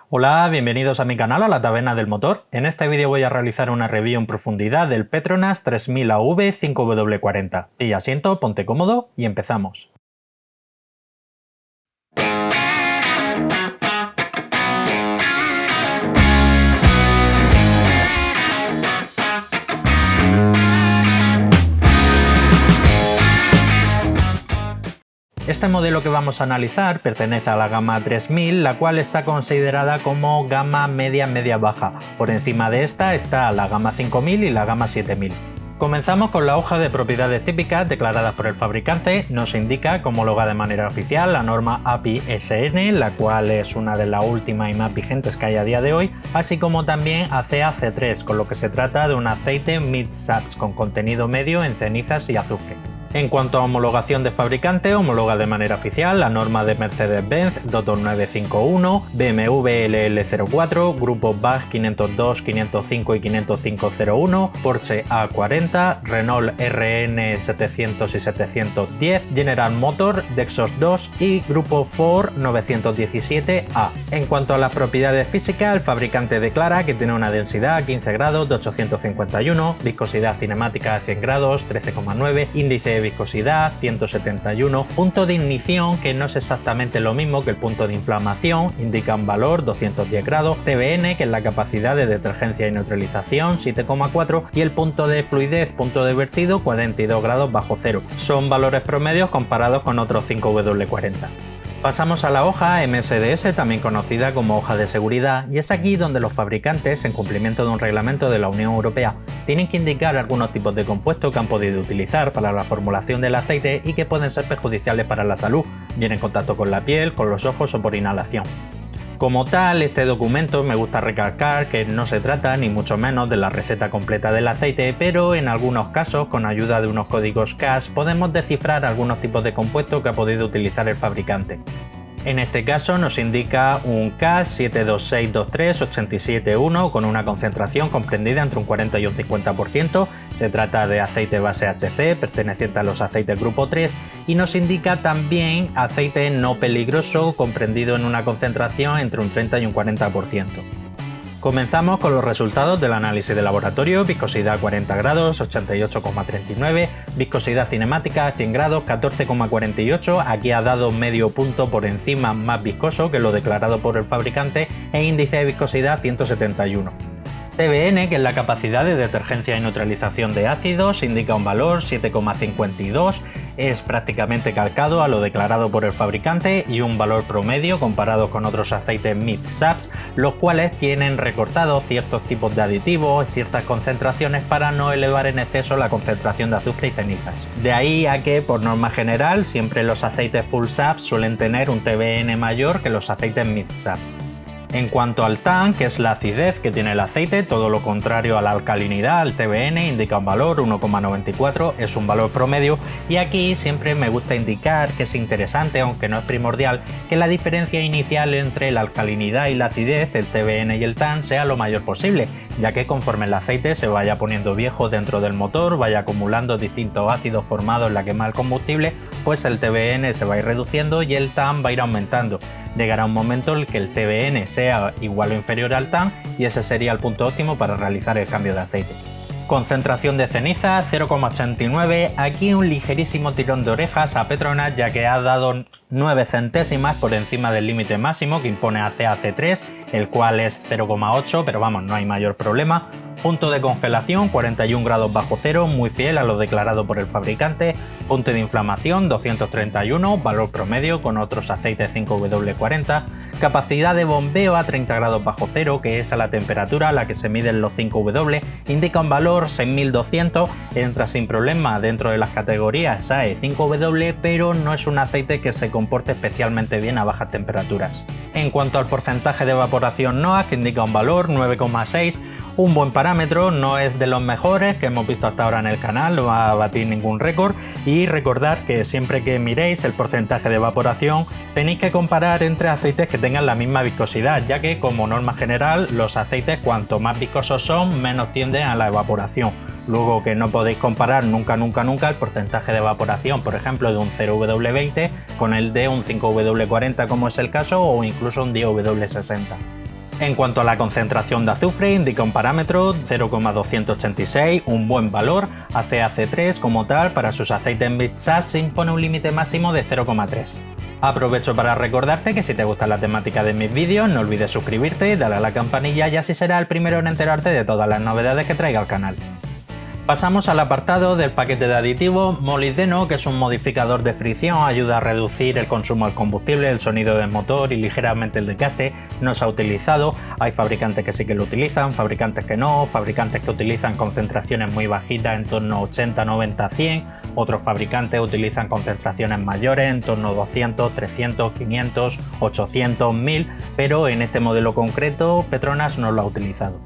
Hola, bienvenidos a mi canal, a la Taberna del Motor. En este vídeo voy a realizar una review en profundidad del Petronas 3000 AV 5W40. Pilla asiento, ponte cómodo y empezamos. Este modelo que vamos a analizar pertenece a la gama 3000, la cual está considerada como gama media-baja. Por encima de esta está la gama 5000 y la gama 7000. Comenzamos con la hoja de propiedades típicas declaradas por el fabricante. Nos indica que homologa de manera oficial la norma API SN, la cual es una de las últimas y más vigentes que hay a día de hoy, así como también ACEA C3, con lo que se trata de un aceite mid-SAPS con contenido medio en cenizas y azufre. En cuanto a homologación de fabricante, homologa de manera oficial la norma de Mercedes-Benz 22951, BMW LL04, Grupo BAG 502, 505 y 50501, Porsche A40, Renault RN 700 y 710, General Motors, Dexos 2 y Grupo Ford 917A. En cuanto a las propiedades físicas, el fabricante declara que tiene una densidad a 15 grados de 851, viscosidad cinemática a 100 grados 13,9, índice de viscosidad 171, punto de ignición que no es exactamente lo mismo que el punto de inflamación, indica un valor 210 grados, TBN que es la capacidad de detergencia y neutralización 7,4 y el punto de fluidez, punto de vertido 42 grados bajo cero. Son valores promedios comparados con otros 5W40. Pasamos a la hoja MSDS, también conocida como hoja de seguridad, y es aquí donde los fabricantes, en cumplimiento de un reglamento de la Unión Europea, tienen que indicar algunos tipos de compuestos que han podido utilizar para la formulación del aceite y que pueden ser perjudiciales para la salud, bien en contacto con la piel, con los ojos o por inhalación. Como tal, este documento me gusta recalcar que no se trata ni mucho menos de la receta completa del aceite, pero en algunos casos, con ayuda de unos códigos CAS, podemos descifrar algunos tipos de compuestos que ha podido utilizar el fabricante. En este caso nos indica un CAS 72623-871 con una concentración comprendida entre un 40 y un 50%. Se trata de aceite base HC perteneciente a los aceites grupo 3 y nos indica también aceite no peligroso comprendido en una concentración entre un 30 y un 40%. Comenzamos con los resultados del análisis de laboratorio: viscosidad 40 grados, 88,39, viscosidad cinemática 100 grados, 14,48, aquí ha dado medio punto por encima más viscoso que lo declarado por el fabricante, e índice de viscosidad 171. TBN, que es la capacidad de detergencia y neutralización de ácidos, indica un valor 7,52, es prácticamente calcado a lo declarado por el fabricante y un valor promedio comparado con otros aceites mid-SAPS, los cuales tienen recortados ciertos tipos de aditivos y ciertas concentraciones para no elevar en exceso la concentración de azufre y cenizas. De ahí a que, por norma general, siempre los aceites full SAPS suelen tener un TBN mayor que los aceites mid-SAPS. En cuanto al TAN, que es la acidez que tiene el aceite, todo lo contrario a la alcalinidad, el TBN indica un valor 1,94, es un valor promedio, y aquí siempre me gusta indicar que es interesante, aunque no es primordial, que la diferencia inicial entre la alcalinidad y la acidez, el TBN y el TAN, sea lo mayor posible, ya que conforme el aceite se vaya poniendo viejo dentro del motor, vaya acumulando distintos ácidos formados en la quema del combustible, pues el TBN se va a ir reduciendo y el TAN va a ir aumentando. Llegará un momento en el que el TBN sea igual o inferior al TAN y ese sería el punto óptimo para realizar el cambio de aceite. Concentración de ceniza 0,89, aquí un ligerísimo tirón de orejas a Petronas, ya que ha dado 9 centésimas por encima del límite máximo que impone ACEA C3, el cual es 0,8, pero vamos, no hay mayor problema. Punto de congelación 41 grados bajo cero, muy fiel a lo declarado por el fabricante. Punto de inflamación 231, valor promedio con otros aceites 5W40. Capacidad de bombeo a 30 grados bajo cero, que es a la temperatura a la que se miden los 5W, indica un valor 6200, entra sin problema dentro de las categorías SAE 5W, pero no es un aceite que se comporte especialmente bien a bajas temperaturas. En cuanto al porcentaje de evaporación NOAC, que indica un valor 9,6, un buen parámetro, no es de los mejores que hemos visto hasta ahora en el canal, no va a batir ningún récord, y recordad que siempre que miréis el porcentaje de evaporación tenéis que comparar entre aceites que tengan la misma viscosidad, ya que como norma general los aceites cuanto más viscosos son menos tienden a la evaporación. Luego que no podéis comparar nunca el porcentaje de evaporación, por ejemplo, de un 0W20 con el de un 5W40 como es el caso, o incluso un 10W60. En cuanto a la concentración de azufre, indica un parámetro 0,286, un buen valor. ACAC3 como tal para sus aceites mid-SAPS impone un límite máximo de 0,3. Aprovecho para recordarte que si te gusta la temática de mis vídeos no olvides suscribirte, darle a la campanilla y así serás el primero en enterarte de todas las novedades que traiga al canal. Pasamos al apartado del paquete de aditivos. Molibdeno, que es un modificador de fricción, ayuda a reducir el consumo del combustible, el sonido del motor y ligeramente el desgaste. No se ha utilizado, hay fabricantes que sí que lo utilizan, fabricantes que no, fabricantes que utilizan concentraciones muy bajitas en torno a 80, 90, 100, otros fabricantes utilizan concentraciones mayores en torno a 200, 300, 500, 800, 1000, pero en este modelo concreto Petronas no lo ha utilizado.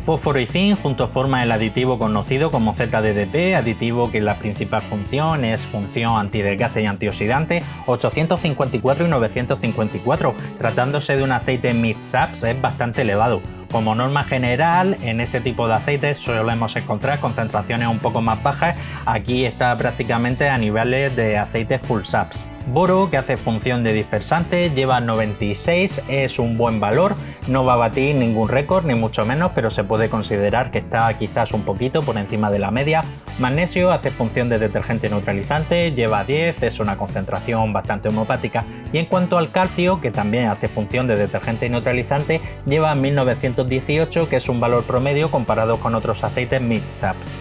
Fósforo y zinc juntos forman el aditivo conocido como ZDDP, aditivo que la principal función es función antidesgaste y antioxidante, 854 y 954, tratándose de un aceite mid-SAPS es bastante elevado. Como norma general, en este tipo de aceites solemos encontrar concentraciones un poco más bajas, aquí está prácticamente a niveles de aceite full SAPS. Boro, que hace función de dispersante, lleva 96, es un buen valor, no va a batir ningún récord ni mucho menos, pero se puede considerar que está quizás un poquito por encima de la media. Magnesio hace función de detergente neutralizante, lleva 10, es una concentración bastante homeopática, y en cuanto al calcio, que también hace función de detergente neutralizante, lleva 1918, que es un valor promedio comparado con otros aceites mid-SAPS.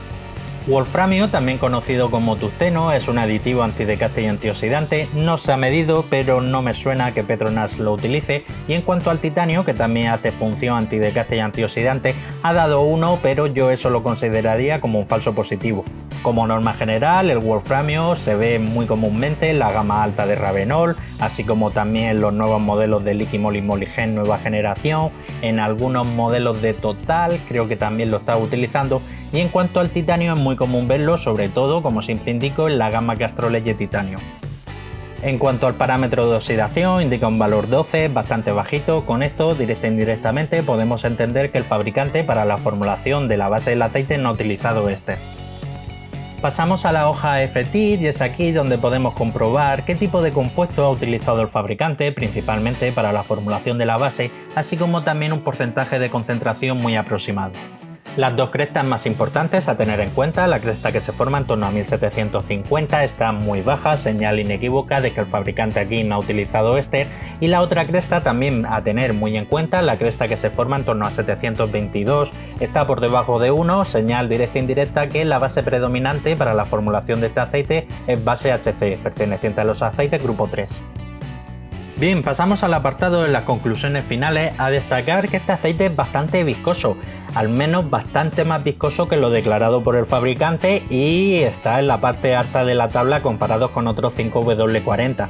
Wolframio, también conocido como tungsteno, es un aditivo antidesgaste y antioxidante, no se ha medido pero no me suena que Petronas lo utilice, y en cuanto al titanio, que también hace función antidesgaste y antioxidante, ha dado 1 pero yo eso lo consideraría como un falso positivo. Como norma general, el wolframio se ve muy comúnmente en la gama alta de Ravenol, así como también en los nuevos modelos de Liquimol y Moligen nueva generación, en algunos modelos de Total creo que también lo está utilizando, y en cuanto al titanio es muy común verlo, sobre todo, como siempre indico, en la gama Castrolege Titanio. En cuanto al parámetro de oxidación, indica un valor 12, bastante bajito. Con esto, directa e indirectamente, podemos entender que el fabricante para la formulación de la base del aceite no ha utilizado este. Pasamos a la hoja FTIR y es aquí donde podemos comprobar qué tipo de compuesto ha utilizado el fabricante, principalmente para la formulación de la base, así como también un porcentaje de concentración muy aproximado. Las dos crestas más importantes a tener en cuenta, la cresta que se forma en torno a 1750 está muy baja, señal inequívoca de que el fabricante aquí no ha utilizado éster, y la otra cresta también a tener muy en cuenta, la cresta que se forma en torno a 722 está por debajo de 1, señal directa e indirecta que la base predominante para la formulación de este aceite es base HC, perteneciente a los aceites grupo 3. Bien, pasamos al apartado de las conclusiones finales, a destacar que este aceite es bastante viscoso, al menos bastante más viscoso que lo declarado por el fabricante y está en la parte alta de la tabla comparado con otros 5W40.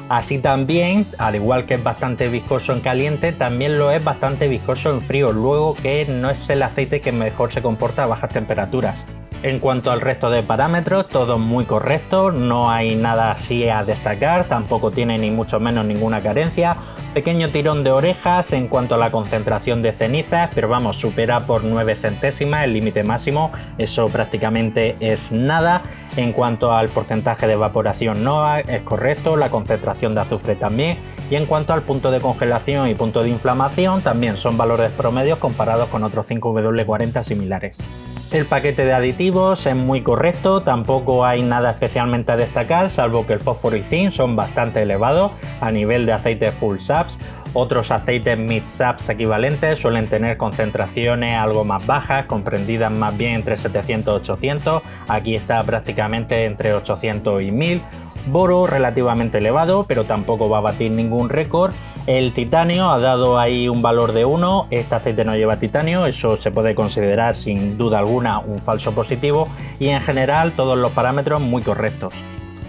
Así también, al igual que es bastante viscoso en caliente, también lo es bastante viscoso en frío, luego que no es el aceite que mejor se comporta a bajas temperaturas. En cuanto al resto de parámetros, todo muy correcto, no hay nada así a destacar, tampoco tiene ni mucho menos ninguna carencia. Pequeño tirón de orejas en cuanto a la concentración de cenizas, pero vamos, supera por 9 centésimas el límite máximo, eso prácticamente es nada. En cuanto al porcentaje de evaporación NOAA es correcto, la concentración de azufre también, y en cuanto al punto de congelación y punto de inflamación también son valores promedios comparados con otros 5W40 similares. El paquete de aditivos es muy correcto, tampoco hay nada especialmente a destacar, salvo que el fósforo y zinc son bastante elevados a nivel de aceite full SAPS. Otros aceites mid-SAPS equivalentes suelen tener concentraciones algo más bajas, comprendidas más bien entre 700 y 800, aquí está prácticamente entre 800 y 1000. Boro relativamente elevado, pero tampoco va a batir ningún récord. El titanio ha dado ahí un valor de 1, este aceite no lleva titanio, eso se puede considerar sin duda alguna un falso positivo, y en general todos los parámetros muy correctos.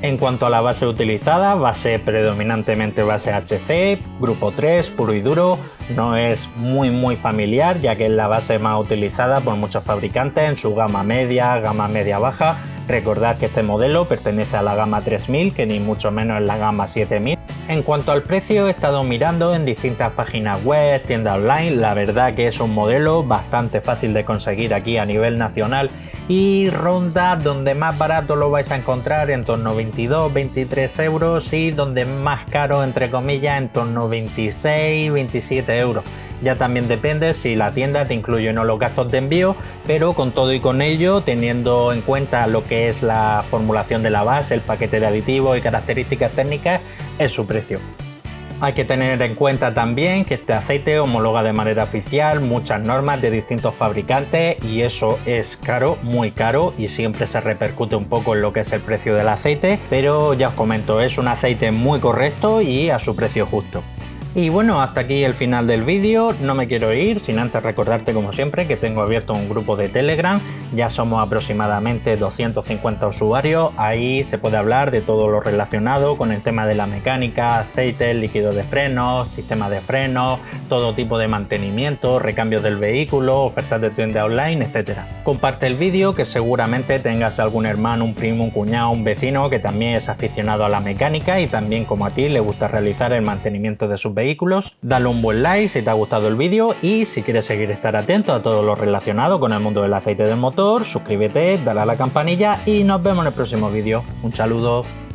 En cuanto a la base utilizada, base predominantemente base HC, grupo 3, puro y duro, no es muy familiar ya que es la base más utilizada por muchos fabricantes en su gama media baja. Recordad que este modelo pertenece a la gama 3000, que ni mucho menos es la gama 7000. En cuanto al precio, he estado mirando en distintas páginas web, tiendas online, la verdad que es un modelo bastante fácil de conseguir aquí a nivel nacional y ronda donde más barato lo vais a encontrar en torno a 22-23 euros y donde más caro, entre comillas, en torno a 26-27 euros. Ya también depende si la tienda te incluye o no los gastos de envío, pero con todo y con ello, teniendo en cuenta lo que es la formulación de la base, el paquete de aditivos y características técnicas, es su precio. Hay que tener en cuenta también que este aceite homologa de manera oficial muchas normas de distintos fabricantes y eso es caro, muy caro, y siempre se repercute un poco en lo que es el precio del aceite, pero ya os comento, es un aceite muy correcto y a su precio justo. Y bueno, hasta aquí el final del vídeo. No me quiero ir sin antes recordarte, como siempre, que tengo abierto un grupo de Telegram. Ya somos aproximadamente 250 usuarios. Ahí se puede hablar de todo lo relacionado con el tema de la mecánica, aceites, líquidos de frenos, sistemas de frenos, todo tipo de mantenimiento, recambios del vehículo, ofertas de tienda online, etc. Comparte el vídeo, que seguramente tengas algún hermano, un primo, un cuñado, un vecino que también es aficionado a la mecánica y también, como a ti, le gusta realizar el mantenimiento de sus vehículos. Dale un buen like si te ha gustado el vídeo y si quieres seguir estar atento a todo lo relacionado con el mundo del aceite del motor, suscríbete, dale a la campanilla y nos vemos en el próximo vídeo. Un saludo.